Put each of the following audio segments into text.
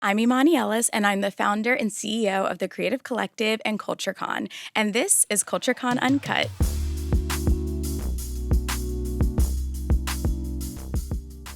I'm Imani Ellis, and I'm the founder and CEO of the Creative Collective and CultureCon. And this is CultureCon Uncut.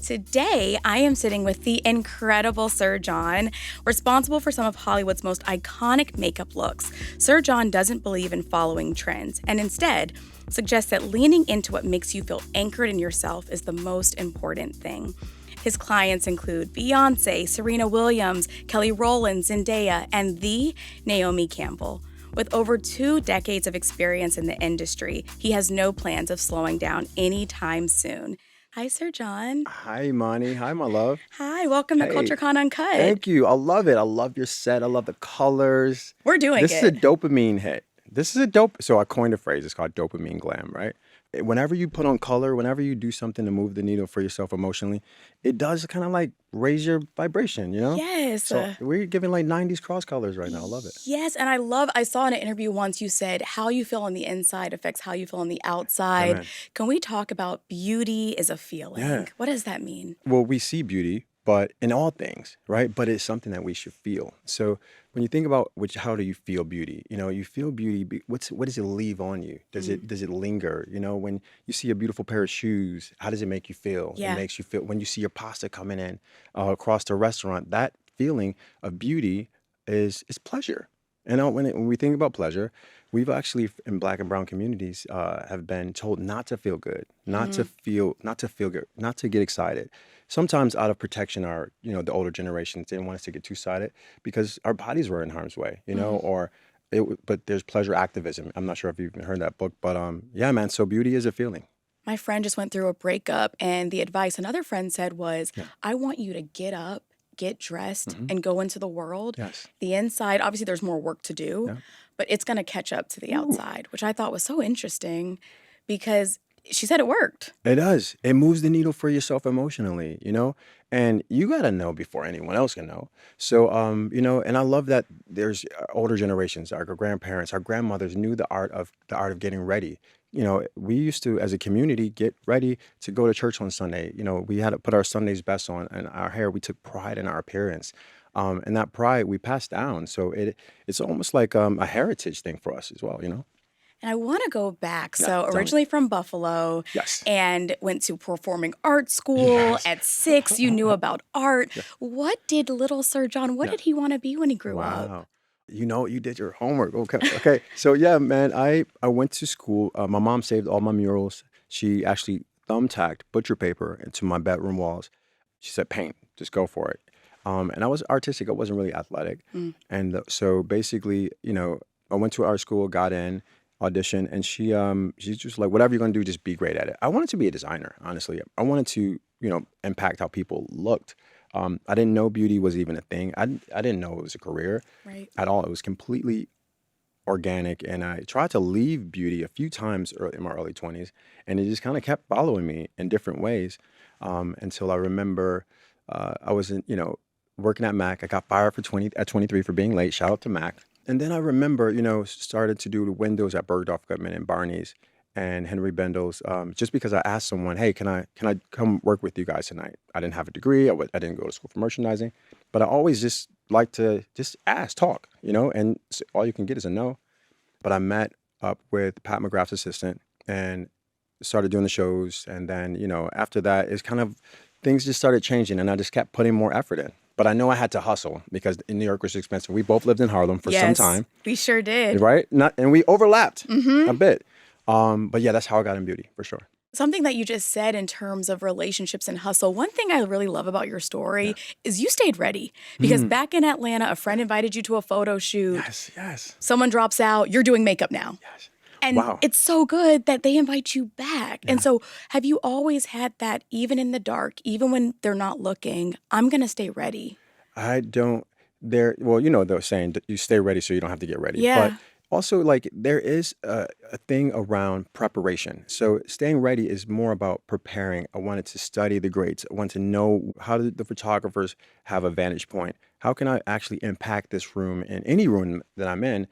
Today, I am sitting with the incredible Sir John, responsible for some of Hollywood's most iconic makeup looks. Sir John doesn't believe in following trends, and instead suggests that leaning into what makes you feel anchored in yourself is the most important thing. His clients include Beyonce, Serena Williams, Kelly Rowland, Zendaya, and the Naomi Campbell. With over 2 decades of experience in the industry, he has no plans of slowing down anytime soon. Hi, Sir John. Hi, Imani. Hi, my love. Hi, welcome to Hey, CultureCon Uncut. thank you. I love it. I love your set. I love the colors. We're doing This is a it. dopamine hit. So I coined a phrase. It's called dopamine glam, right? Whenever you put on color, whenever you do something to move the needle for yourself emotionally, it does kind of like raise your vibration, you know? Yes. So we're giving like 90s cross colors right now. I love it. Yes, and I saw in an interview once you said how you feel on the inside affects how you feel on the outside. Amen. Can we talk about beauty is a feeling? Yeah. What does that mean? Well, we see beauty, but in all things, right? But it's something that we should feel. So when you think about how do you feel beauty? You know, you feel beauty. What does it leave on you? Does it linger? You know, when you see a beautiful pair of shoes, how does it make you feel? Yeah. It makes you feel when you see your pasta coming in across the restaurant. That feeling of beauty is pleasure. And when we think about pleasure, we've actually in Black and Brown communities have been told not to feel good, not to feel good, not to get excited. Sometimes out of protection, the older generations didn't want us to get too excited because our bodies were in harm's way, but there's pleasure activism. I'm not sure if you've heard that book, but yeah, man. So beauty is a feeling. My friend just went through a breakup, and the advice another friend said was, Yeah. I want you to get up, get dressed, and go into the world. Yes. The inside, obviously, there's more work to do, Yeah. but it's going to catch up to the outside, which I thought was so interesting because she said it worked. It does. It moves the needle for yourself emotionally, and you got to know before anyone else can know. So, and I love that there's older generations, our grandparents, our grandmothers knew the art of getting ready. We used to, as a community, get ready to go to church on Sunday. We had to put our Sunday's best on and our hair. We took pride in our appearance. And that pride we passed down. So it's almost like a heritage thing for us as well, And I want to go back. Yeah, So tell me. originally from Buffalo Yes. and went to performing arts school. Yes. At 6, you knew about art. What did little Sir John, what Yeah. did he want to be when he grew up? Wow. You did your homework. Okay. Okay. So yeah, man, I went to school. My mom saved all my murals. She actually thumbtacked butcher paper into my bedroom walls. She said, paint, just go for it. And I was artistic. I wasn't really athletic. And so basically, I went to art school, got in, auditioned, and she's just like, whatever you're going to do, just be great at it. I wanted to be a designer, honestly. I wanted to, impact how people looked. I didn't know beauty was even a thing. I didn't know it was a career Right. at all. It was completely organic, and I tried to leave beauty a few times in my early 20s, and it just kind of kept following me in different ways until I remember I was working at Mac. I got fired at 23 for being late. Shout out to Mac. And then I remember, started to do the windows at Bergdorf Goodman and Barney's and Henry Bendel's, just because I asked someone, hey, can I come work with you guys tonight? I didn't have a degree. I didn't go to school for merchandising, but I always just like to just ask, talk, and all you can get is a no. But I met up with Pat McGrath's assistant and started doing the shows. And then, after that, it's kind of, things just started changing and I just kept putting more effort in. But I know I had to hustle because in New York was expensive. We both lived in Harlem for some time. We sure did. Right? And we overlapped a bit. But yeah, that's how I got in beauty for sure. Something that you just said in terms of relationships and hustle, one thing I really love about your story is you stayed ready. Because back in Atlanta, a friend invited you to a photo shoot. Yes. Someone drops out, you're doing makeup now. Yes. And Wow. it's so good that they invite you back. And so have you always had that, even in the dark, even when they're not looking, I'm going to stay ready? I don't, they're saying that you stay ready so you don't have to get ready. Yeah. But also, like, there is a thing around preparation. So staying ready is more about preparing. I wanted to study the greats. I want to know how did the photographers have a vantage point. How can I actually impact this room in any room that I'm in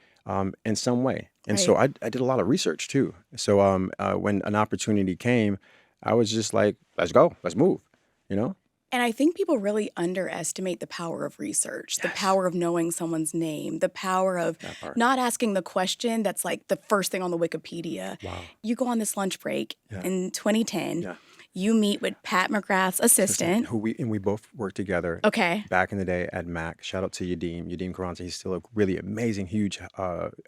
some way? And so I did a lot of research too. So when an opportunity came, I was just like, let's go, let's move, And I think people really underestimate the power of research, the Yes, power of knowing someone's name, the power of that part. not asking the question that's like the first thing on the Wikipedia. Wow. You go on this lunch break Yeah. in 2010, Yeah. you meet with Pat McGrath's Assistant, assistant. who we both worked together Okay. back in the day at Mac. Shout out to Yadim Carranza. He's still a really amazing, huge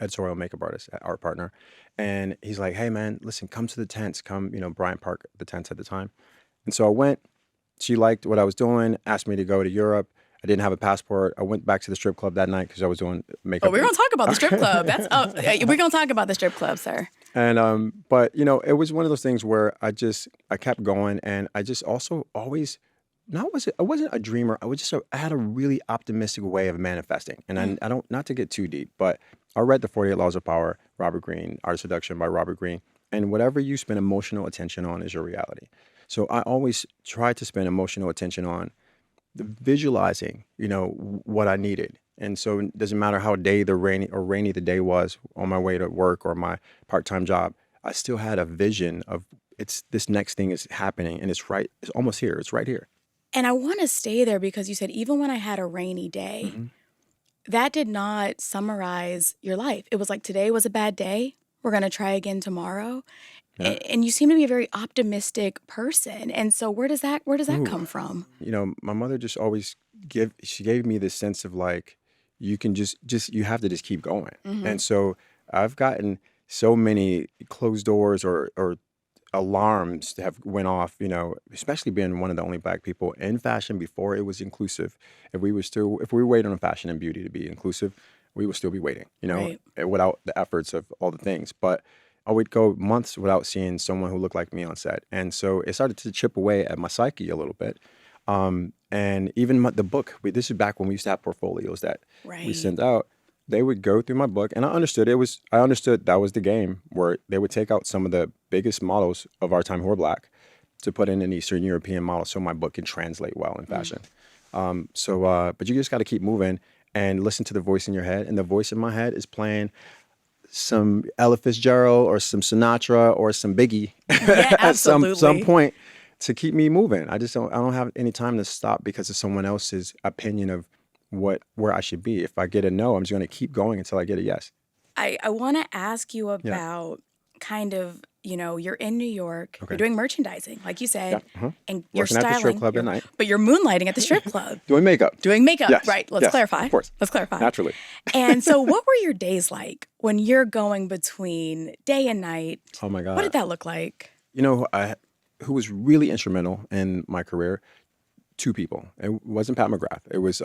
editorial makeup artist, art partner. And he's like, hey man, listen, come to the tents. Come, Bryant Park, the tents at the time. And so I went. She liked what I was doing, asked me to go to Europe. I didn't have a passport. I went back to the strip club that night because I was doing Oh, makeup. we're going to talk about the strip club. We're going to talk about the strip club, sir. And but it was one of those things where I kept going, and I just also always I wasn't a dreamer. I had a really optimistic way of manifesting, and I don't, not to get too deep, but I read the 48 Laws of Power, Robert Greene, Art of Seduction by Robert Greene, and whatever you spend emotional attention on is your reality. So I always try to spend emotional attention on visualizing, what I needed. And so it doesn't matter how rainy the day was on my way to work or my part-time job, I still had a vision of this next thing is happening, and it's almost here. It's right here. And I want to stay there because you said, even when I had a rainy day, Hmm. that did not summarize your life. It was like, today was a bad day. We're going to try again tomorrow. Yeah. And you seem to be a very optimistic person. And so where does that Ooh. come from? My mother just always she gave me this sense of like, you can you have to just keep going. Mm-hmm. And so I've gotten so many closed doors or alarms that have went off, especially being one of the only Black people in fashion before it was inclusive. If we were waiting on fashion and beauty to be inclusive, we would still be waiting, Right. without the efforts of all the things. But I would go months without seeing someone who looked like me on set. And so it started to chip away at my psyche a little bit. And even the book, this is back when we used to have portfolios that we Right. sent out. They would go through my book, and I understood that was the game, where they would take out some of the biggest models of our time who were Black to put in an Eastern European model so my book can translate well in fashion. But you just got to keep moving and listen to the voice in your head. And the voice in my head is playing some Ella Fitzgerald or some Sinatra or some Biggie Yeah, at some absolutely. point to keep me moving. I don't have any time to stop because of someone else's opinion of where I should be. If I get a no, I'm just going to keep going until I get a yes. I want to ask you Yeah. about kind of, you're in New York, Okay. you're doing merchandising, like you said, Yeah. Uh-huh. and you're Working at the strip styling, club at night. but you're moonlighting at the strip club, Doing makeup. doing makeup, Yes. right? Let's Yes. clarify. Of course. Let's clarify. Naturally. And so what were your days like when you're going between day and night? Oh my God. What did that look like? Who was really instrumental in my career? Two people. It wasn't Pat McGrath. It was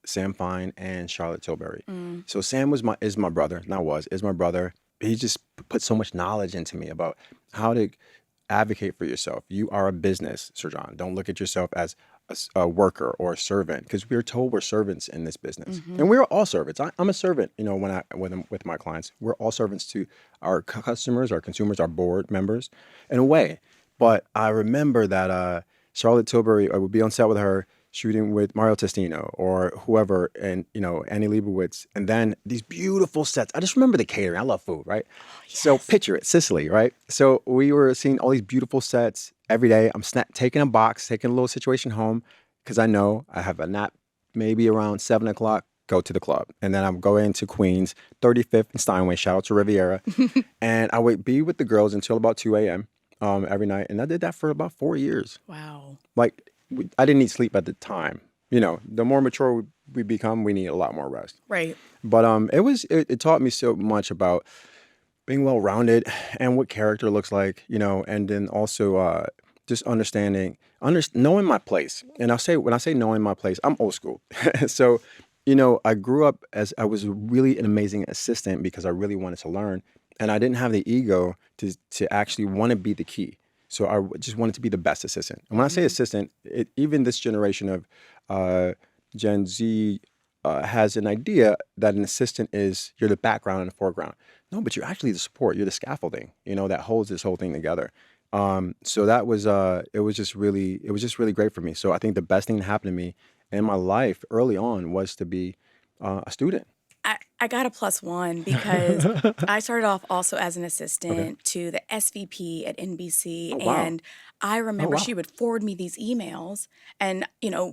Sam Fine and Charlotte Tilbury. So Sam is my brother. Is my brother. He just put so much knowledge into me about how to advocate for yourself. You are a business, Sir John. Don't look at yourself as a worker or a servant, because we're told we're servants in this business, and we're all servants. I'm a servant. With my clients, we're all servants to our customers, our consumers, our board members, in a way. But I remember that Charlotte Tilbury, I would be on set with her shooting with Mario Testino or whoever, and Annie Leibovitz, and then these beautiful sets. I just remember the catering. I love food, right? So picture it, Sicily, right? So we were seeing all these beautiful sets every day. I'm taking a box, taking a little situation home, because I know I have a nap maybe around 7 o'clock. Go to the club, and then I'm going to Queens, 35th and Steinway. Shout out to Riviera, and I would be with the girls until about 2 a.m. Every night, and I did that for about 4 years. Wow. Like, I didn't need sleep at the time. The more mature we become, we need a lot more rest. Right. But it taught me so much about being well-rounded and what character looks like, and then also just knowing my place. And when I say knowing my place, I'm old school. So, I grew up as I was really an amazing assistant because I really wanted to learn, and I didn't have the ego to actually want to be the key. So I just wanted to be the best assistant. And when I say assistant, even this generation of Gen Z has an idea that an assistant you're the background and the foreground. No, but you're actually the support. You're the scaffolding, that holds this whole thing together. So that was it was just really great for me. So I think the best thing that happened to me in my life early on was to be a student. I I got a +1 because I started off also as an Okay. assistant to the SVP at NBC. Oh, wow. And I Oh, remember she wow. would forward me these emails. And,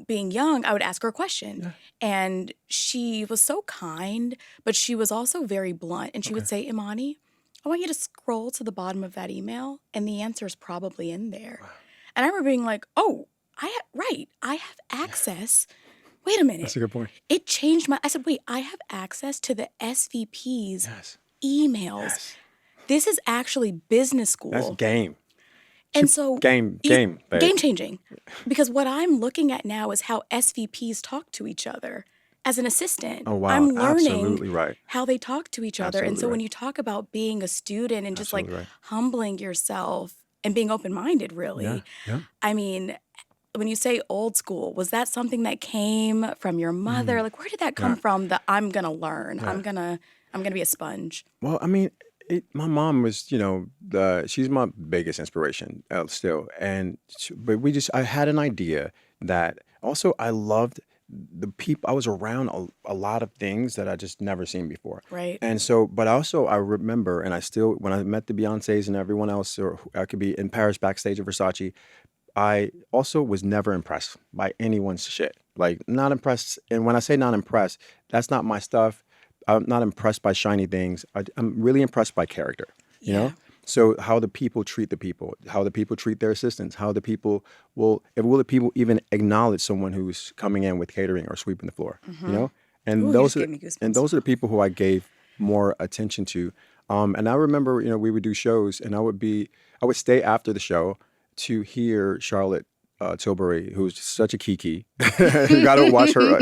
being young, I would ask her a question. Yeah. And she was so kind, but she was also very blunt. And she would Okay. say, Imani, I want you to scroll to the bottom of that email, and the answer is probably in there. Wow. And I remember being like, oh, I have access. Wait a That's minute. a good point. It changed I said, wait, I have access to the SVP's Yes. emails. Yes. This is actually business That's school. game. And so, Game, babe. game changing. Because what I'm looking at now is how SVPs talk to each other. As an assistant, Oh, wow. I'm learning Absolutely right. how they talk to each other. And Absolutely so when right. you talk about being a student and just like Absolutely right. humbling yourself and being open-minded, Yeah. really, Yeah. I mean, when you say old school, was that something that came from your mother? Mm. Like, where did that come Yeah. from? That I'm gonna learn. Yeah. I'm gonna be a sponge. Well, I mean, my mom was, she's my biggest inspiration still. But I had an idea that also I loved the people. I was around a lot of things that I just never seen before. Right. And so, but also I remember, and I still, when I met the Beyoncés and everyone else, or I could be in Paris backstage at Versace, I also was never impressed by anyone's shit. Like, not impressed. And when I say not impressed, that's not my stuff. I'm not impressed by shiny things. I'm really impressed by character, you Yeah. know? So how the people treat the people, how the people treat their assistants, how the people will the people even acknowledge someone who's coming in with catering or sweeping the floor, you know? Ooh, And you just those are gave me and goosebumps. those are the people who I gave more attention to. And I remember, we would do shows, and I would stay after the show to hear Charlotte Tilbury, who's such a kiki. You got to watch her,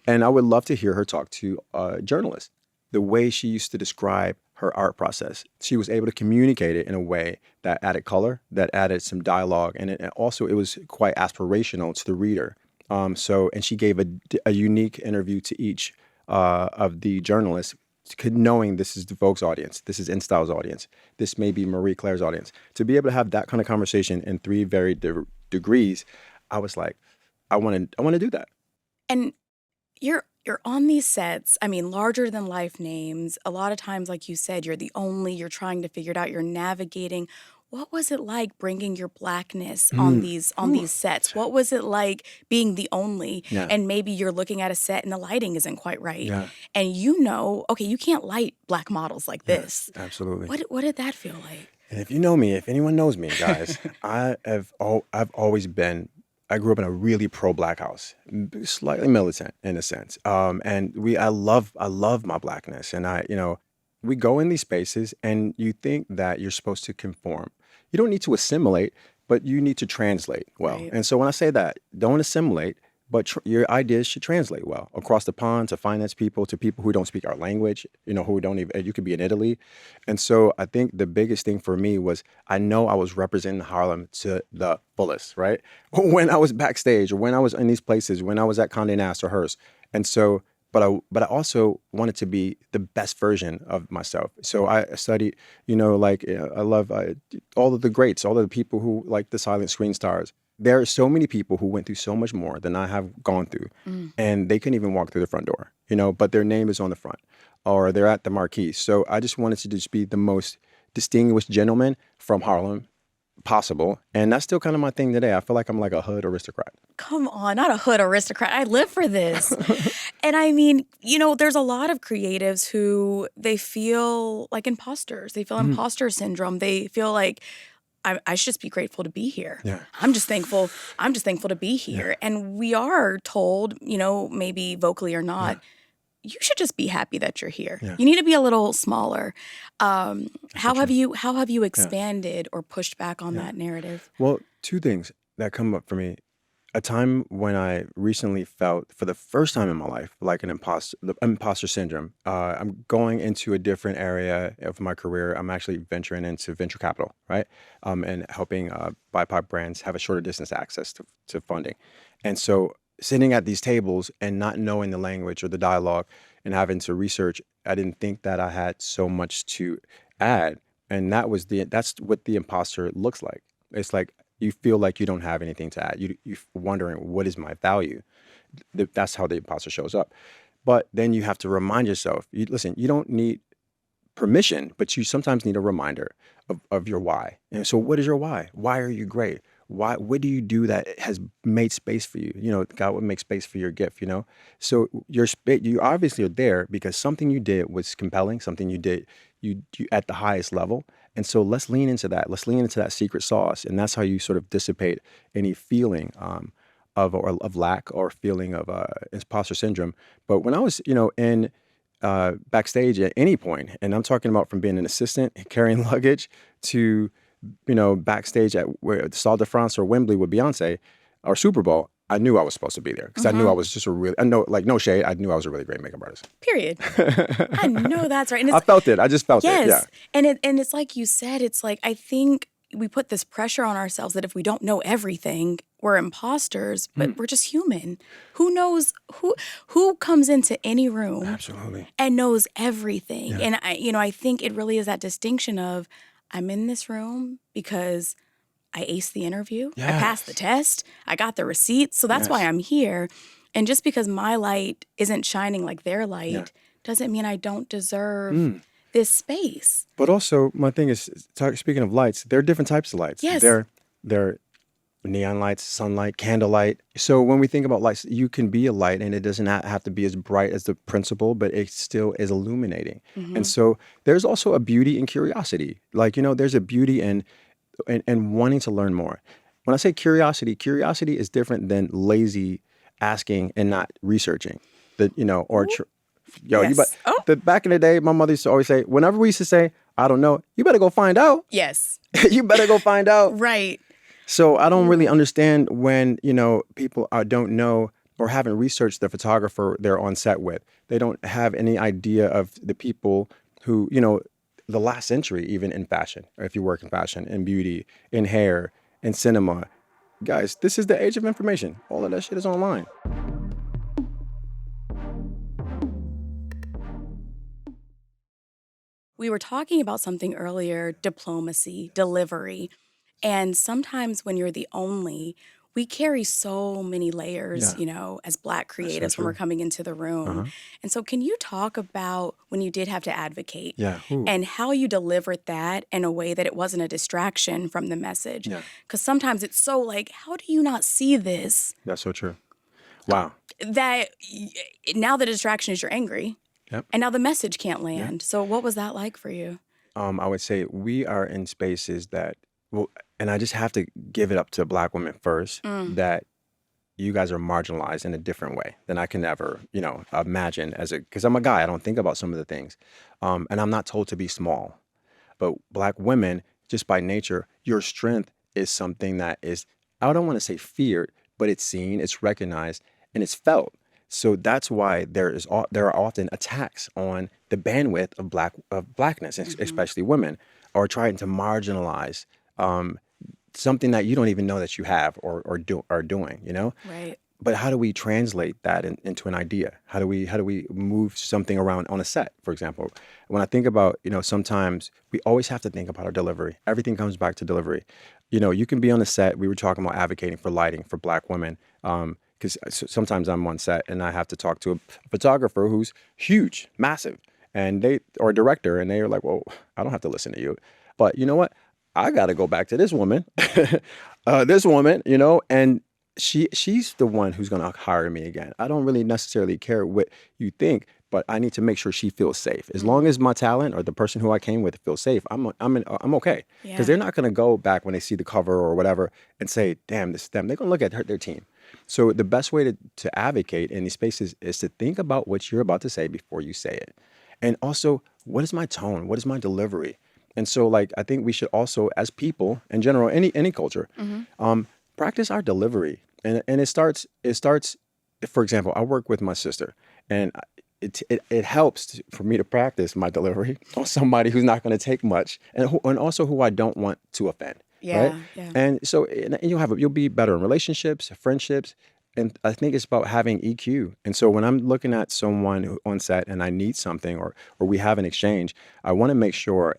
and I would love to hear her talk to journalists. The way she used to describe her art process, she was able to communicate it in a way that added color, that added some dialogue, and it was quite aspirational to the reader. And she gave a unique interview to each of the journalists, knowing this is the Vogue's audience, this is InStyle's audience, this may be Marie Claire's audience. To be able to have that kind of conversation in three very degrees, I was like, I want to do that. And you're on these sets, I mean, larger than life names. A lot of times, like you said, you're trying to figure it out, you're navigating. What was it like bringing your blackness on Mm. these sets? What was it like being the only? Yeah. And maybe you're looking at a set and the lighting isn't quite right. Yeah. And okay, you can't light black models like Yeah, this. absolutely. What did that feel like? And if you know me, if anyone knows me, guys, I've always been. I grew up in a really pro-black house, slightly militant in a sense. I love my blackness, and we go in these spaces, and you think that you're supposed to conform. You don't need to assimilate, but you need to translate well. Right. And so when I say that, don't assimilate, but your ideas should translate well across the pond to finance people, to people who don't speak our language, who don't even, you could be in Italy. And so I think the biggest thing for me was I know I was representing Harlem to the fullest, right? When I was backstage or when I was in these places, when I was at Condé Nast or Hearst. And so, but I also wanted to be the best version of myself. So I studied, I love all of the greats, all of the people who like the silent screen stars. There are so many people who went through so much more than I have gone through, and they couldn't even walk through the front door, but their name is on the front or they're at the marquee. So I just wanted to just be the most distinguished gentleman from Harlem possible. And that's still kind of my thing today. I feel like I'm like a hood aristocrat. Come on, not a hood aristocrat. I live for this. And I mean, there's a lot of creatives who they feel like imposters. They feel imposter syndrome. They feel like I should just be grateful to be here. Yeah. I'm just thankful to be here. Yeah. And we are told, maybe vocally or not, you should just be happy that you're here. Yeah. You need to be a little smaller. How have you Yeah. expanded or pushed back on that narrative? Well, two things that come up for me. A time when I recently felt, for the first time in my life, like the imposter syndrome. I'm going into a different area of my career. I'm actually venturing into venture capital, right? And helping BIPOC brands have a shorter distance access to funding. And so sitting at these tables and not knowing the language or the dialogue and having to research, I didn't think that I had so much to add. And that's what the imposter looks like. It's like, you feel like you don't have anything to add. You're wondering, what is my value? That's how the imposter shows up. But then you have to remind yourself, listen, you don't need permission, but you sometimes need a reminder of your why. And so what is your why? Why are you great? What do you do that has made space for you? God would make space for your gift. So you obviously are there because something you did was compelling, something you did you at the highest level. And so let's lean into that. Let's lean into that secret sauce. And that's how you sort of dissipate any feeling of lack or feeling of imposter syndrome. But when I was, in backstage at any point, and I'm talking about from being an assistant carrying luggage to, backstage at the Stade de France or Wembley with Beyonce or Super Bowl, I knew I was supposed to be there because I knew I was just I know, like, no shade, I knew I was a really great makeup artist. Period. I know that's right. And I felt it. I just felt it. yes. Yeah. And it's like you said, it's like, I think we put this pressure on ourselves that if we don't know everything, we're imposters, but we're just human. Who knows who comes into any room Absolutely. and knows everything? Yeah. And I think it really is that distinction of I'm in this room because I aced the interview, I passed the test, I got the receipts, so that's why I'm here. And just because my light isn't shining like their light doesn't mean I don't deserve this space. But also, my thing is, speaking of lights, there are different types of lights. Yes. They're neon lights, sunlight, candlelight. So when we think about lights, you can be a light and it doesn't have to be as bright as the principal, but it still is illuminating. And so there's also a beauty in curiosity. Like, there's a beauty in wanting to learn more. When I say curiosity is different than lazy asking and not researching. Back in the day, my mother used to always say, whenever we used to say, I don't know, you better go find out. Yes. You better go find out. Right. So I don't really understand when, people don't know or haven't researched the photographer they're on set with. They don't have any idea of the people who, the last century, even in fashion, or if you work in fashion, in beauty, in hair, in cinema. Guys, this is the age of information. All of that shit is online. We were talking about something earlier, diplomacy, delivery. And sometimes when you're the only, we carry so many layers, as Black creatives when we're coming into the room. And so can you talk about when you did have to advocate and how you delivered that in a way that it wasn't a distraction from the message? Because sometimes it's so like, how do you not see this? That's so true. Wow. That now the distraction is you're angry. Yep. And now the message can't land. Yep. So what was that like for you? I would say we are in spaces that, and I just have to give it up to Black women first, that you guys are marginalized in a different way than I can ever, imagine because I'm a guy, I don't think about some of the things. And I'm not told to be small. But Black women, just by nature, your strength is something that is, I don't want to say feared, but it's seen, it's recognized, and it's felt. So that's why there are often attacks on the bandwidth of Blackness, especially women, or trying to marginalize something that you don't even know that you have or are doing, Right. But how do we translate that into an idea? How do we move something around on a set, for example? When I think about, sometimes we always have to think about our delivery. Everything comes back to delivery. You can be on a set. We were talking about advocating for lighting for Black women. Because sometimes I'm on set and I have to talk to a photographer who's huge, massive, or a director, and they are like, well, I don't have to listen to you. But you know what? I got to go back to this woman, and she's the one who's going to hire me again. I don't really necessarily care what you think, but I need to make sure she feels safe. As long as my talent or the person who I came with feels safe, I'm okay. Because they're not going to go back when they see the cover or whatever and say, damn, this is them. They're going to look at their team. So the best way to advocate in these spaces is to think about what you're about to say before you say it. And also, what is my tone? What is my delivery? And so, I think we should also, as people in general, any culture, practice our delivery. And it starts, for example, I work with my sister, and it helps for me to practice my delivery on somebody who's not going to take much, and also who I don't want to offend. Yeah, right? yeah. And so you'll be better in relationships, friendships, and I think it's about having EQ. And so when I'm looking at someone on set and I need something or we have an exchange, I want to make sure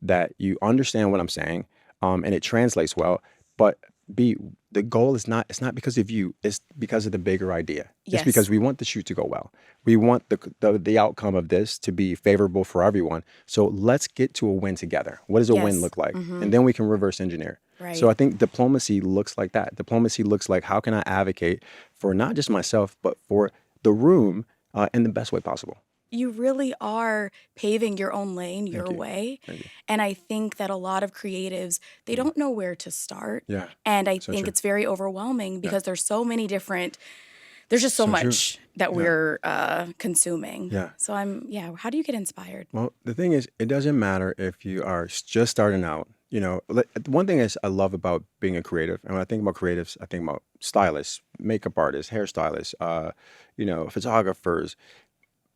that you understand what I'm saying, and it translates well. But B, the goal is not, it's not because of you, it's because of the bigger idea. It's Yes. because we want the shoot to go well. We want the outcome of this to be favorable for everyone. So let's get to a win together. What does a win Yes. look like? Mm-hmm. And then we can reverse engineer. So Right. I think diplomacy looks like that. Diplomacy looks like, how can I advocate for not just myself, but for the room in the best way possible. You really are paving your own lane, Thank your you. way. Thank you. And I think that a lot of creatives, they Mm. don't know where to start. Yeah. And I So think true. it's very overwhelming Yeah. because there's so many different, there's just so So true. much that Yeah. we're consuming. Yeah. So how do you get inspired? Well, the thing is, it doesn't matter if you are just starting out. One thing is I love about being a creative, and when I think about creatives, I think about stylists, makeup artists, hairstylists, photographers,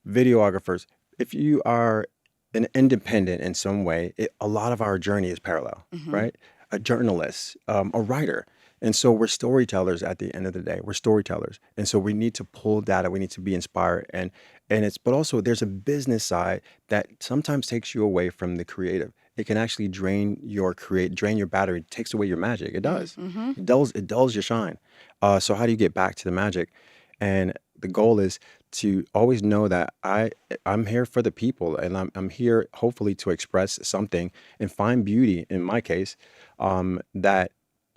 videographers. If you are an independent in some way, a lot of our journey is parallel, Mm-hmm. right? A journalist, a writer. And so we're storytellers at the end of the day. We're storytellers. And so we need to pull data. We need to be inspired. But also there's a business side that sometimes takes you away from the creative. It can actually drain your battery. It takes away your magic. It does. Mm-hmm. It dulls your shine. So how do you get back to the magic? And the goal is to always know that I'm here for the people, and I'm here hopefully to express something and find beauty in my case, that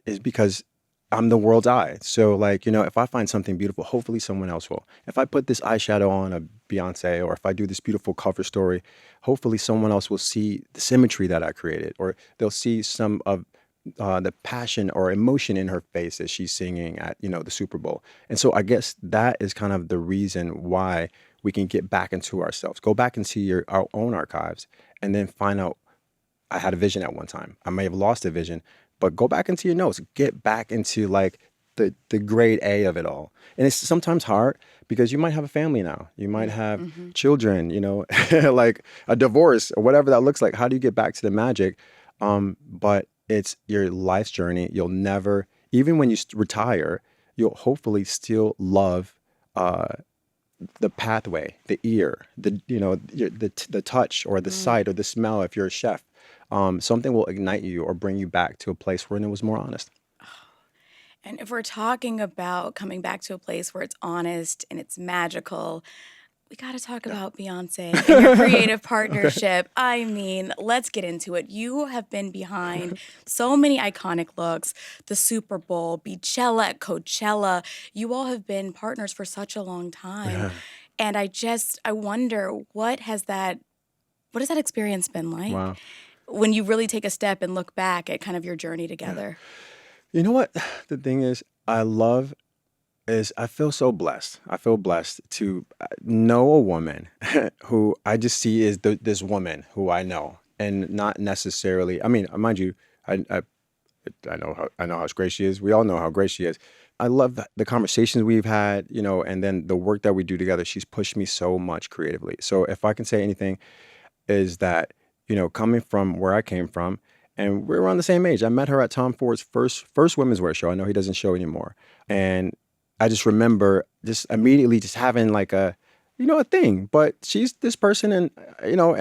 is because I'm the world's eye. So like, if I find something beautiful, hopefully someone else will. If I put this eyeshadow on a Beyonce, or if I do this beautiful cover story, hopefully someone else will see the symmetry that I created, or they'll see some of the passion or emotion in her face as she's singing at the Super Bowl. And so I guess that is kind of the reason why we can get back into ourselves, go back into our own archives, and then find out, I had a vision at one time. I may have lost a vision, but go back into your notes, get back into like the grade A of it all. And it's sometimes hard because you might have a family now, you might have Mm-hmm. children, like a divorce or whatever that looks like. How do you get back to the magic? But it's your life's journey. You'll never, even when you retire, you'll hopefully still love the pathway, the ear, the touch or the Mm. sight or the smell. If you're a chef, something will ignite you or bring you back to a place where it was more honest. And if we're talking about coming back to a place where it's honest and it's magical, we got to talk Yeah. about Beyonce and your creative Okay. partnership. I mean, let's get into it. You have been behind so many iconic looks, the Super Bowl, Beachella, Coachella. You all have been partners for such a long time. Yeah. And I wonder, what has that experience been like Wow. when you really take a step and look back at kind of your journey Yeah. together? You know what? The thing is, I feel so blessed. I feel blessed to know a woman who I just see as this woman who I know, and not necessarily. I mean, mind you, I know how great she is. We all know how great she is. I love the conversations we've had, and then the work that we do together. She's pushed me so much creatively. So if I can say anything, is that coming from where I came from, and we're around the same age. I met her at Tom Ford's first women's wear show. I know he doesn't show anymore, and I just remember just immediately just having like a thing. But she's this person, and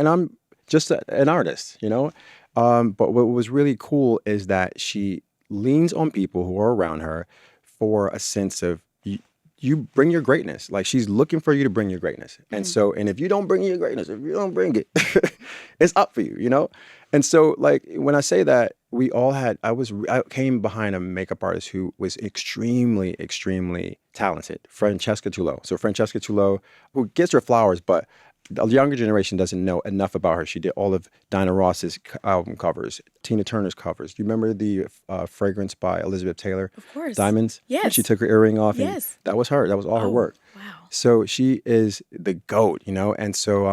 I'm just an artist, But what was really cool is that she leans on people who are around her for a sense of you bring your greatness. Like, she's looking for you to bring your greatness. And Mm. so, and if you don't bring your greatness, if you don't bring it, it's up for you. And so, like, when I say that, I came behind a makeup artist who was extremely, extremely talented, Francesca Tullo. So Francesca Tullo, who gets her flowers, but the younger generation doesn't know enough about her. She did all of Dinah Ross's album covers, Tina Turner's covers. Do you remember the fragrance by Elizabeth Taylor, Of course. Diamonds? When she Yes. took her earring off, and Yes. that was her. That was all her Oh, work. wow. So she is the GOAT, And so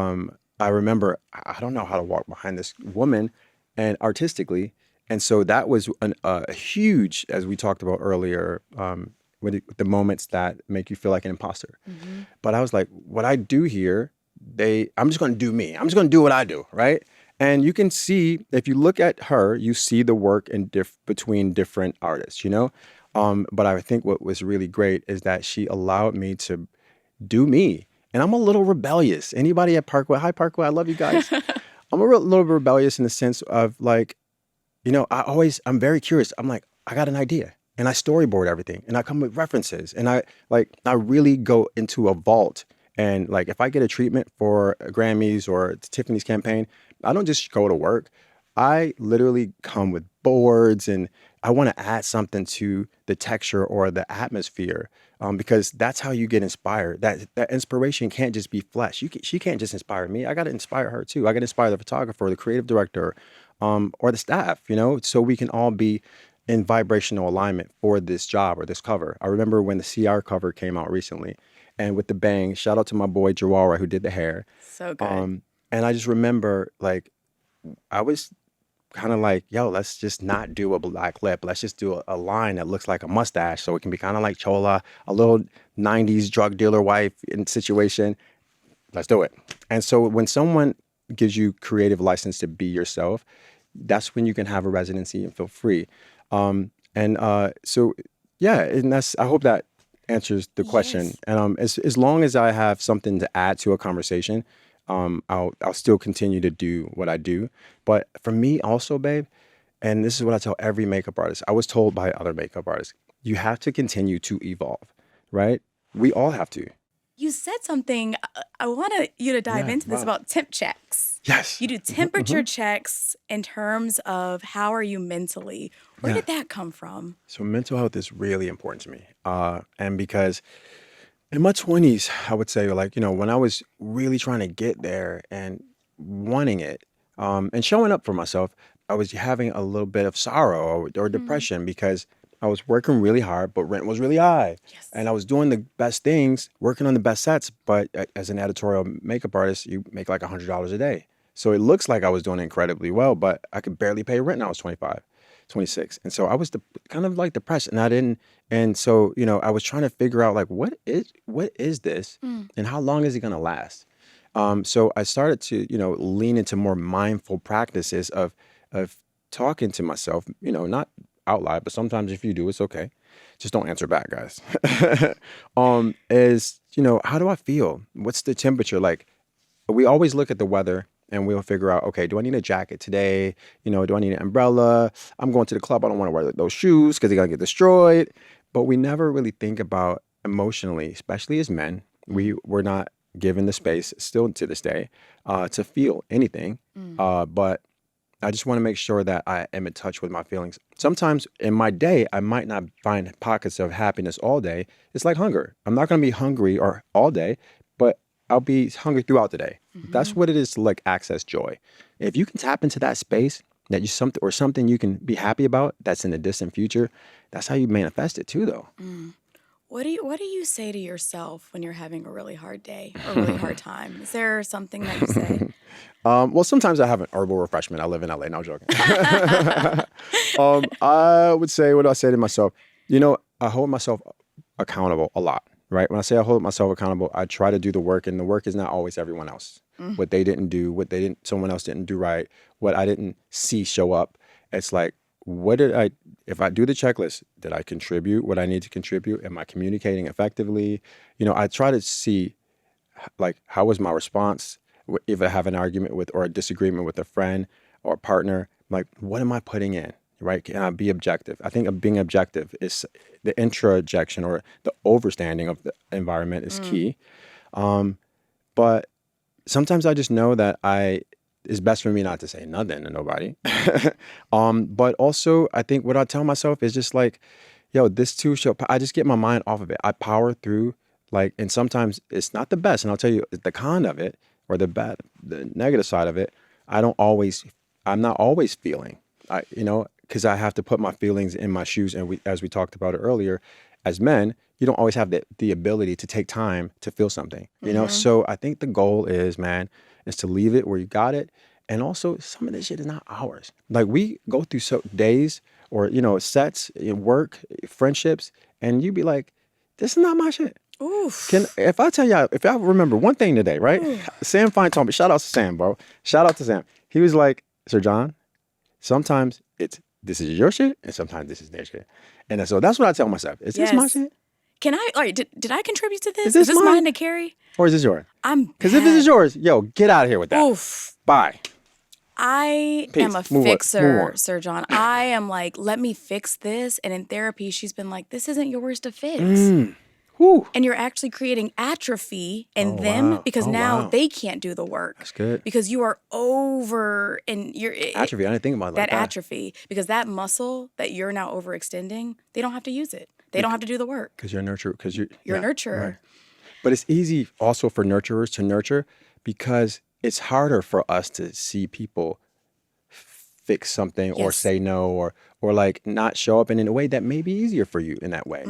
I remember, I don't know how to walk behind this woman and artistically. And so that was a huge, as we talked about earlier, with the moments that make you feel like an imposter. Mm-hmm. But I was like, what I do here, I'm just going to do me. I'm just going to do what I do, right? And you can see, if you look at her, you see the work between different artists, But I think what was really great is that she allowed me to do me. And I'm a little rebellious. Anybody at Parkway? Hi, Parkway. I love you guys. I'm little rebellious in the sense of like, I'm very curious. I'm like, I got an idea. and I storyboard everything, and I come with references, and I really go into a vault. And like if I get a treatment for Grammys or Tiffany's campaign, I don't just go to work. I literally come with boards, and I want to add something to the texture or the atmosphere, because that's how you get inspired. That inspiration can't just be flesh. She can't just inspire me. I got to inspire her too. I got to inspire the photographer, the creative director, or the staff. So we can all be in vibrational alignment for this job or this cover. I remember when the CR cover came out recently, and with the bang, shout out to my boy Jawara who did the hair. So good. And I just remember like I was kind of like, yo, let's just not do a black lip. Let's just do a line that looks like a mustache so it can be kind of like Chola, a little 90s drug dealer wife in situation. Let's do it. And so when someone gives you creative license to be yourself, that's when you can have a residency and feel free. So yeah, and that's, I hope that answers the question. Yes. And as long as I have something to add to a conversation, I'll still continue to do what I do. But for me also, babe, and this is what I tell every makeup artist, I was told by other makeup artists, you have to continue to evolve, right? We all have to. You said something. I want you to dive Yeah, into this wow. about temp checks. Yes. You do temperature checks in terms of how are you mentally. Where Yeah. did that come from? So mental health is really important to me. And because in my 20s, I would say like, when I was really trying to get there and wanting it, and showing up for myself, I was having a little bit of sorrow or depression because I was working really hard, but rent was really high. Yes. And I was doing the best things, working on the best sets. But as an editorial makeup artist, you make like $100 a day. So it looks like I was doing incredibly well, but I could barely pay rent. And I was 25, 26. And so I was kind of like depressed, and I didn't. And so, I was trying to figure out like, what is this and how long is it going to last? So I started to, lean into more mindful practices of talking to myself, not out loud, but sometimes if you do, it's okay. Just don't answer back, guys. How do I feel? What's the temperature? Like, we always look at the weather and we'll figure out, okay, do I need a jacket today? Do I need an umbrella? I'm going to the club. I don't want to wear those shoes because they're going to get destroyed. But we never really think about emotionally, especially as men. We're not given the space, still to this day, to feel anything. But I just want to make sure that I am in touch with my feelings. Sometimes in my day, I might not find pockets of happiness all day. It's like hunger. I'm not going to be hungry or all day, but I'll be hungry throughout the day. That's what it is to like access joy. If you can tap into that space that something you can be happy about that's in the distant future, that's how you manifest it too, though. What do you say to yourself when you're having a really hard day or really hard time? Is there something that you say? Well, sometimes I have an herbal refreshment. I live in LA. No, I'm joking. I would say, what do I say to myself? I hold myself accountable a lot, right? When I say I hold myself accountable, I try to do the work, and the work is not always everyone else. What they didn't do, someone else didn't do right, what I didn't see show up. It's like, if I do the checklist, did I contribute what I need to contribute? Am I communicating effectively? I try to see like, how was my response? If I have an argument with or a disagreement with a friend or a partner, like, what am I putting in, right? Can I be objective? I think of being objective is the introjection or the overstanding of the environment is key. But sometimes I just know that it's best for me not to say nothing to nobody. But also I think what I tell myself is just like, yo, this too I just get my mind off of it. I power through, like, and sometimes it's not the best. And I'll tell you the con of it or the negative side of it. I'm not always feeling, because I have to put my feelings in my shoes. And as we talked about it earlier, as men, you don't always have the ability to take time to feel something, So I think the goal is to leave it where you got it. And also, some of this shit is not ours. Like, we go through days or, sets, work, friendships, and you be like, this is not my shit. Oof. If I remember one thing today, right? Oof. Sam Fine told me, shout out to Sam, bro. Shout out to Sam. He was like, Sir John, sometimes this is your shit, and sometimes this is their shit. And so that's what I tell myself. Is this my shit? Can I, all right, did I contribute to this? Is this mine to carry? Or is this yours? I'm Because if this is yours, yo, get out of here with that. Oof. Bye. I am Peace. a Move on. fixer, Sir John. I am like, let me fix this. And in therapy, she's been like, this isn't yours to fix. Whew. And you're actually creating atrophy in Oh, them wow. because Oh, now wow. they can't do the work That's good. because you are over and Atrophy. I didn't think about it like that that. atrophy because that muscle that you're now overextending, they don't have to use it. They don't have to do the work. Because you're a nurturer. Because you're You're a yeah, nurturer. right. But it's easy also for nurturers to nurture because it's harder for us to see people fix something or Yes. say no or like not show up in a way that may be easier for you in that way.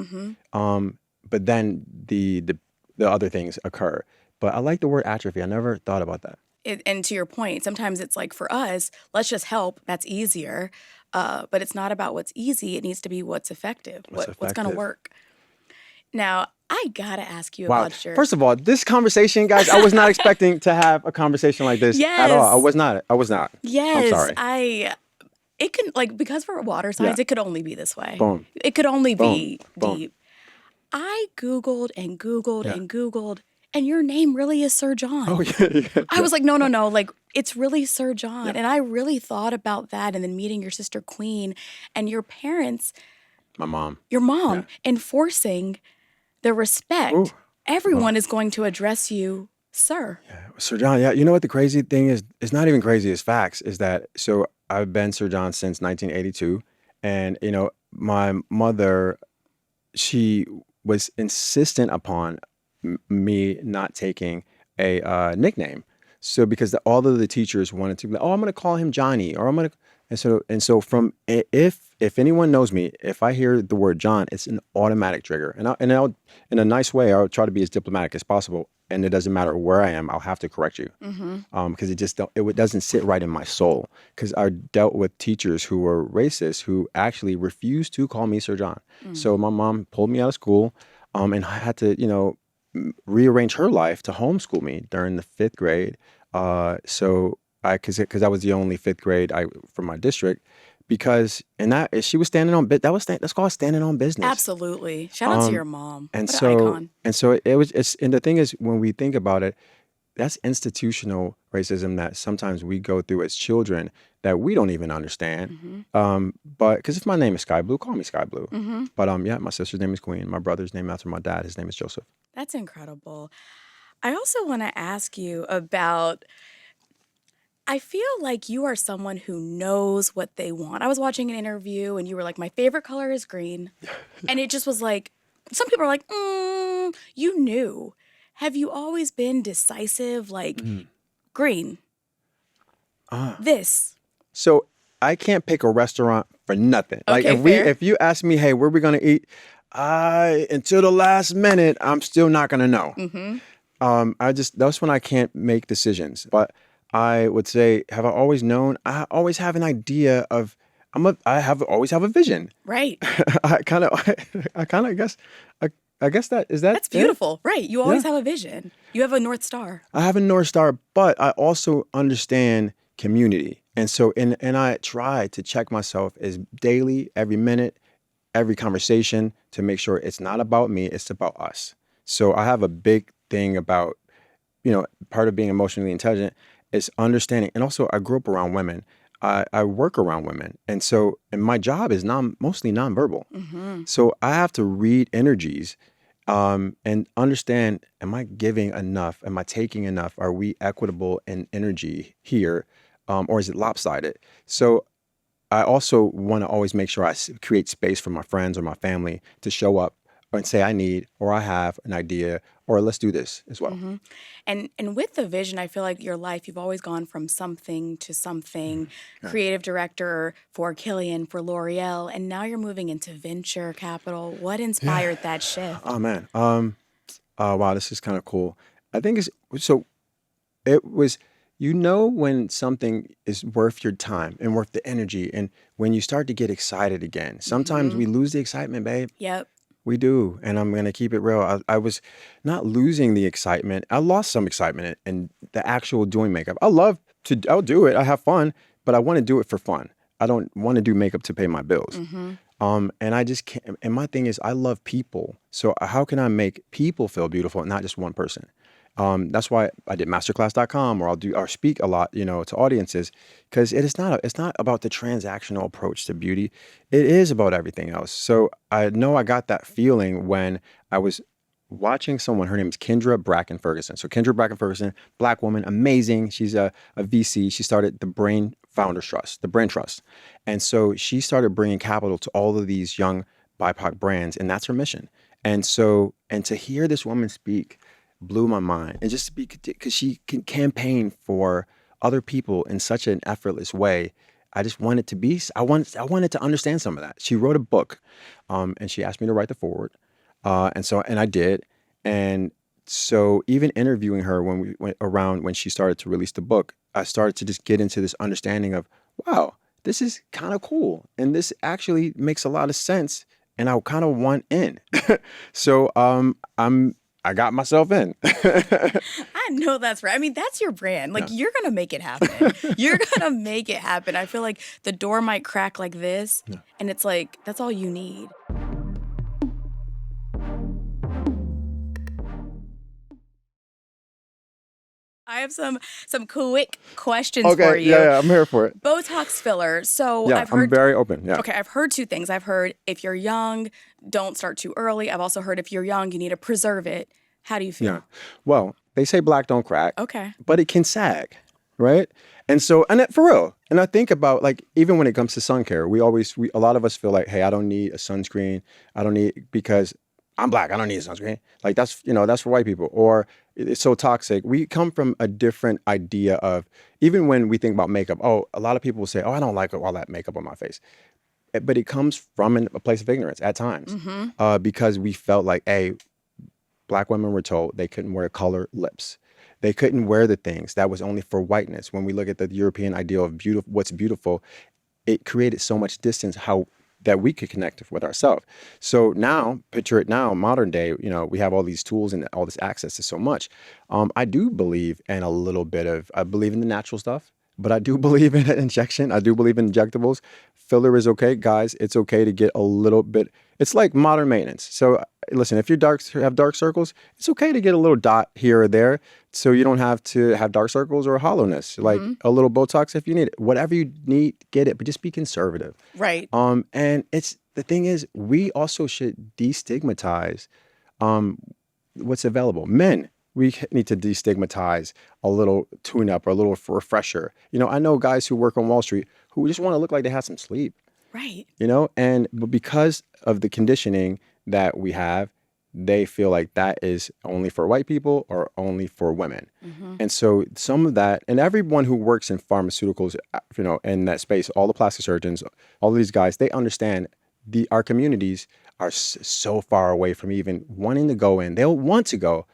But then the other things occur. But I like the word atrophy. I never thought about that. And to your point, sometimes it's like for us, let's just help. That's easier. But it's not about what's easy. It needs to be what's effective. What's going to effective? work. Now, I got to ask you Wow. about your... First of all, this conversation, guys, I was not expecting to have a conversation like this at all. I was not. Yes. I'm sorry. It can, like, because we're water signs, Yeah. it could only be this way. Boom. It could only be Boom. deep. I Googled and Googled Yeah. and Googled, and your name really is Sir John. Oh, yeah. I was like, no. Like, it's really Sir John. Yeah. And I really thought about that and then meeting your sister Queen and your parents. My mom. Your mom, enforcing the respect. Ooh. Everyone is going to address you, sir. Yeah. Sir John, yeah. You know what the crazy thing is? It's not even crazy, it's facts, is that, so I've been Sir John since 1982. And, you know, my mother, she was insistent upon me not taking a nickname. So because all of the teachers wanted to be like, oh, I'm going to call him Johnny, or I'm going to, and so from if anyone knows me, if I hear the word John, it's an automatic trigger, and I'll in a nice way, I'll try to be as diplomatic as possible, and it doesn't matter where I am, I'll have to correct you, because it doesn't sit right in my soul. Because I dealt with teachers who were racist who actually refused to call me Sir John. So my mom pulled me out of school, and I had to, rearrange her life to homeschool me during the 5th grade. So because I was the only 5th grade from my district, and that she was standing on that's called standing on business. Absolutely. Shout out to your mom. And what so an icon. and so and the thing is, when we think about it, that's institutional racism that sometimes we go through as children that we don't even understand. But because if my name is Sky Blue, call me Sky Blue. But yeah, my sister's name is Queen. My brother's named after my dad. His name is Joseph. That's incredible. I also want to ask you about, I feel like you are someone who knows what they want. I was watching an interview and you were like, my favorite color is green. And it just was like, some people are like, you knew. Have you always been decisive, like green? This. So I can't pick a restaurant for nothing. Like Okay, fair. if you ask me, hey, where are we gonna eat? Until the last minute, I'm still not gonna know. That's when I can't make decisions. But I would say, have I always known? I always have an idea of. Always have a vision. Right. I guess That's beautiful. Right. You always have a vision. You have a North Star. I have a North Star, but I also understand community. And so, and I try to check myself as daily, every minute, every conversation, to make sure it's not about me, it's about us. So I have a big thing about, part of being emotionally intelligent is understanding. And also I grew up around women. I work around women. And my job is mostly nonverbal. So I have to read energies and understand, am I giving enough? Am I taking enough? Are we equitable in energy here? Or is it lopsided? So I also want to always make sure I create space for my friends or my family to show up and say I need, or I have an idea, or let's do this as well. And with the vision, I feel like your life, you've always gone from something to something. Creative director for Killian, for L'Oreal, and now you're moving into venture capital. What inspired that shift? Oh man, wow, this is kind of cool. I think it was, when something is worth your time and worth the energy, and when you start to get excited again. Sometimes we lose the excitement, babe. Yep. We do, and I'm going to keep it real. I was not losing the excitement. I lost some excitement in the actual doing makeup. I'll do it. I have fun, but I want to do it for fun. I don't want to do makeup to pay my bills. And I just can't. And my thing is, I love people. So how can I make people feel beautiful and not just one person? That's why I did masterclass.com, or I'll speak a lot, to audiences, because it's not about the transactional approach to beauty. It is about everything else. So I know I got that feeling when I was watching someone. Her name is Kendra Bracken Ferguson. So Kendra Bracken Ferguson, Black woman, amazing. She's a VC. She started the Brain Founders Trust, the Brain Trust. And so she started bringing capital to all of these young BIPOC brands, and that's her mission. And to hear this woman speak blew my mind. And just speak, because she can campaign for other people in such an effortless way. I just wanted to I wanted to understand some of that. She wrote a book, and she asked me to write the foreword. And I did. And so even interviewing her when we went around, when she started to release the book, I started to just get into this understanding of, wow, this is kind of cool. And this actually makes a lot of sense. And I kind of want in. So I got myself in. I know that's right. I mean, that's your brand. Like, you're going to make it happen. You're going to make it happen. I feel like the door might crack like this, and it's like, that's all you need. I have some quick questions for you. Yeah, I'm here for it. Botox filler. So Yeah, I've heard. I'm very open. Yeah. Okay, I've heard two things. I've heard if you're young, don't start too early. I've also heard if you're young, you need to preserve it. How do you feel? Yeah. Well, they say black don't crack. Okay. But it can sag, right? And so, for real. And I think about, like, even when it comes to sun care, a lot of us feel like, hey, I don't need a sunscreen. Because I'm black, I don't need a sunscreen. Like, that's for white people. Or it's so toxic. We come from a different idea of, even when we think about makeup, a lot of people will say, I don't like all that makeup on my face. But it comes from a place of ignorance at times, because we felt like, Black women were told they couldn't wear color lips. They couldn't wear the things that was only for whiteness. When we look at the European ideal of what's beautiful, it created so much distance that we could connect with ourselves. So now, picture it now, modern day, we have all these tools and all this access to so much. I do believe in I believe in the natural stuff, but I do believe in an injection. I do believe in injectables. Filler is okay. Guys, it's okay to get a little bit. It's like modern maintenance. So listen, if you have dark circles, it's okay to get a little dot here or there, so you don't have to have dark circles or hollowness. Like a little Botox if you need it. Whatever you need, get it, but just be conservative. Right. And the thing is, we also should destigmatize what's available. Men, we need to destigmatize a little tune-up or a little refresher. I know guys who work on Wall Street who just want to look like they had some sleep. Right. But because of the conditioning that we have, they feel like that is only for white people or only for women. And so some of that, and everyone who works in pharmaceuticals, in that space, all the plastic surgeons, all of these guys, they understand our communities are so far away from even wanting to go in. They'll want to go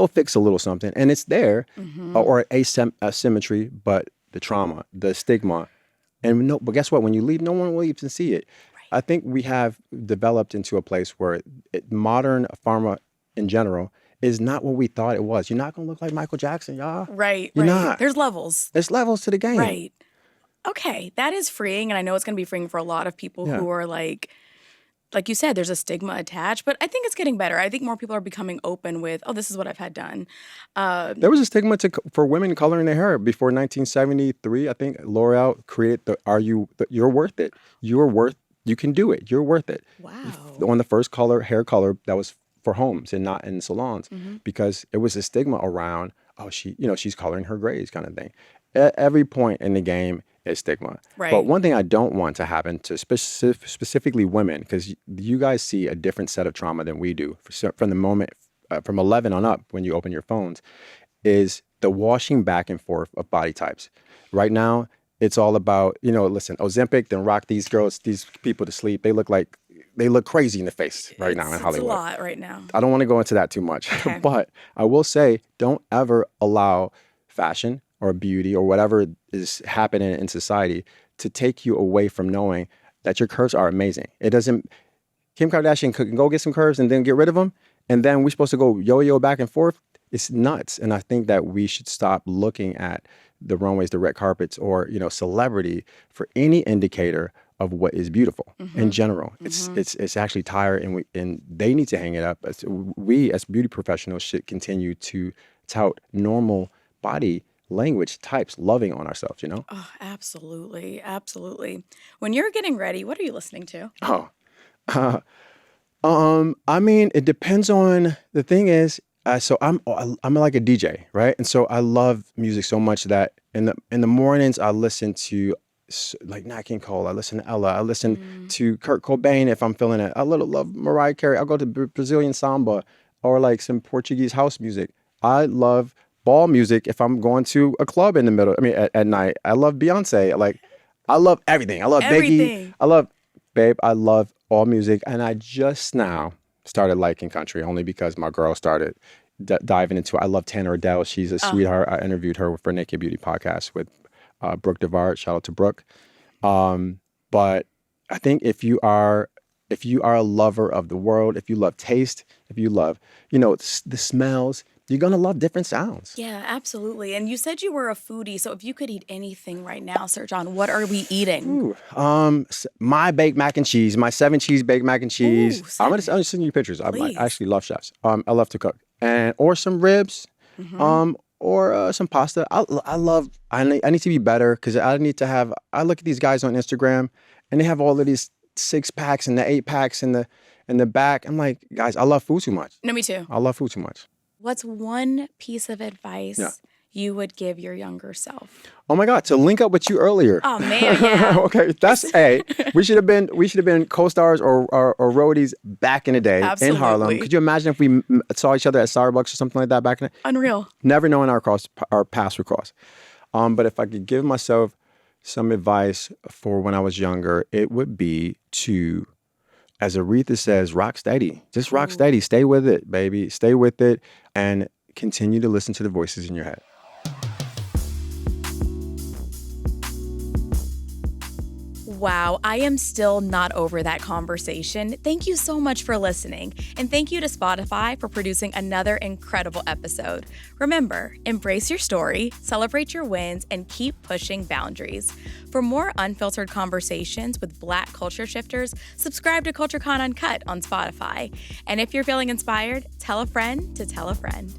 fix a little something, and it's there, or asymmetry, but the trauma, the stigma. But guess what? When you leave, no one will even see it. Right. I think we have developed into a place where modern pharma in general is not what we thought it was. You're not going to look like Michael Jackson, y'all. Right. You're not. There's levels. There's levels to the game. Right. Okay. That is freeing. And I know it's going to be freeing for a lot of people who are like you said, there's a stigma attached, but I think it's getting better. I think more people are becoming open with, this is what I've had done. There was a stigma for women coloring their hair before 1973. I think L'Oreal created you're worth it. You can do it. You're worth it. Wow. On the first hair color that was for homes and not in salons, because it was a stigma around, she's coloring her grays kind of thing. At every point in the game is stigma. Right. But one thing I don't want to happen to specifically women, because you guys see a different set of trauma than we do from the moment, from 11 on up, when you open your phones, is the washing back and forth of body types. Right now, it's all about, listen, Ozempic, then rock these people to sleep. They look crazy in the face now in Hollywood. It's a lot right now. I don't want to go into that too much, okay. But I will say, don't ever allow fashion or beauty or whatever is happening in society to take you away from knowing that your curves are amazing. Kim Kardashian can go get some curves and then get rid of them, and then we're supposed to go yo-yo back and forth. It's nuts. And I think that we should stop looking at the runways, the red carpets, or, celebrity for any indicator of what is beautiful in general. Mm-hmm. It's actually tired, and they need to hang it up. We as beauty professionals should continue to tout normal body language types, loving on ourselves. Oh, absolutely. Absolutely. When you're getting ready, what are you listening to? Oh, I mean, it depends on the thing is. So I'm like a DJ, right? And so I love music so much that in the mornings I listen to like Nat King Cole. I listen to Ella. I listen to Kurt Cobain if I'm feeling it. I little love Mariah Carey. I'll go to Brazilian samba or like some Portuguese house music. I love ball music if I'm going to a club in the middle. I mean, at night. I love Beyonce. Like, I love everything. I love Biggie. Everything. I love all music. And I just now started liking country only because my girl started diving into it. I love Tanner Adele. She's a sweetheart. I interviewed her for Naked Beauty podcast with Brooke DeVard. Shout out to Brooke. But I think if you are a lover of the world, if you love taste, if you love, the smells, you're going to love different sounds. Yeah, absolutely. And you said you were a foodie. So if you could eat anything right now, Sir John, what are we eating? My baked mac and cheese, my 7-cheese baked mac and cheese. Ooh, I'm gonna send you pictures. I please. actually love chefs. I love to cook, or some ribs, or some pasta. I need to be better because I need to have. I look at these guys on Instagram, and they have all of these 6-packs and the 8-packs in the back. I'm like, guys, I love food too much. No, me too. I love food too much. What's one piece of advice you would give your younger self? Oh my God, to link up with you earlier. Oh man, yeah. Okay, that's we should have been co-stars or roadies back in the day in Harlem. Could you imagine if we saw each other at Starbucks or something like that back in the day? Unreal. Never knowing our paths would cross. But if I could give myself some advice for when I was younger, it would be to, as Aretha says, rock steady. Just rock steady. Stay with it, baby. Stay with it and continue to listen to the voices in your head. Wow, I am still not over that conversation. Thank you so much for listening. And thank you to Spotify for producing another incredible episode. Remember, embrace your story, celebrate your wins, and keep pushing boundaries. For more unfiltered conversations with Black culture shifters, subscribe to CultureCon Uncut on Spotify. And if you're feeling inspired, tell a friend to tell a friend.